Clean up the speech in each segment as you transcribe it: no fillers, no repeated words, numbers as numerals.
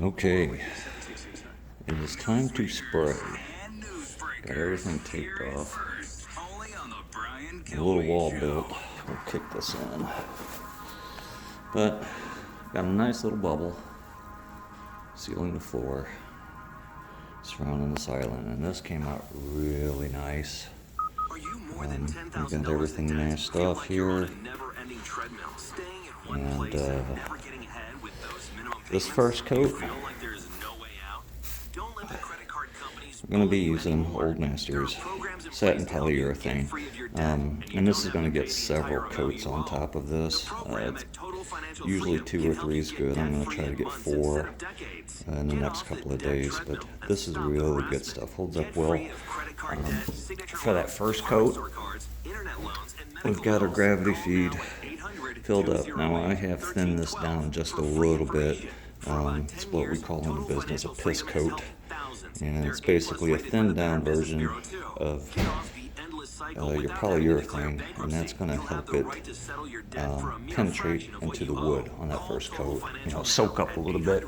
Okay, it is time to spray. Got everything taped off. A little wall built. We'll kick this in. But got a nice little bubble sealing the floor, surrounding this island, and this came out really nice. We've got everything mashed off here, and this first coat, I'm going to be using Old Masters satin polyurethane, and this is going to get several coats on top of this. Usually 2 or 3 is good. I'm going to try to get 4 in the next couple of days, but this is really good stuff. Holds up well. For that first coat, we've got our gravity feed filled up. Now I have thinned this down just a little bit. It's what we call in the business a piss coat, and it's basically a thinned down version of your polyurethane, and that's going to help it penetrate into the wood on that first coat. Soak up a little bit.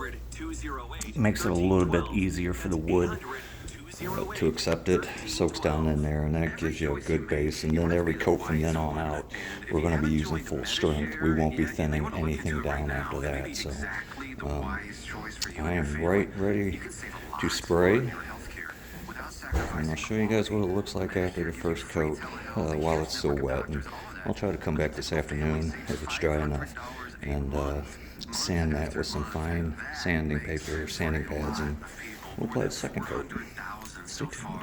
Makes it a little bit easier for the wood to accept it. Soaks down in there, and that gives you a good base. And then every coat from then on out, we're going to be using full strength. We won't be thinning anything down after that. So I am ready to spray. And I'll show you guys what it looks like after the first coat while it's still wet. And I'll try to come back this afternoon if it's dry enough and sand that with some fine sanding paper or sanding pads, and we'll apply the second coat. Stay tuned.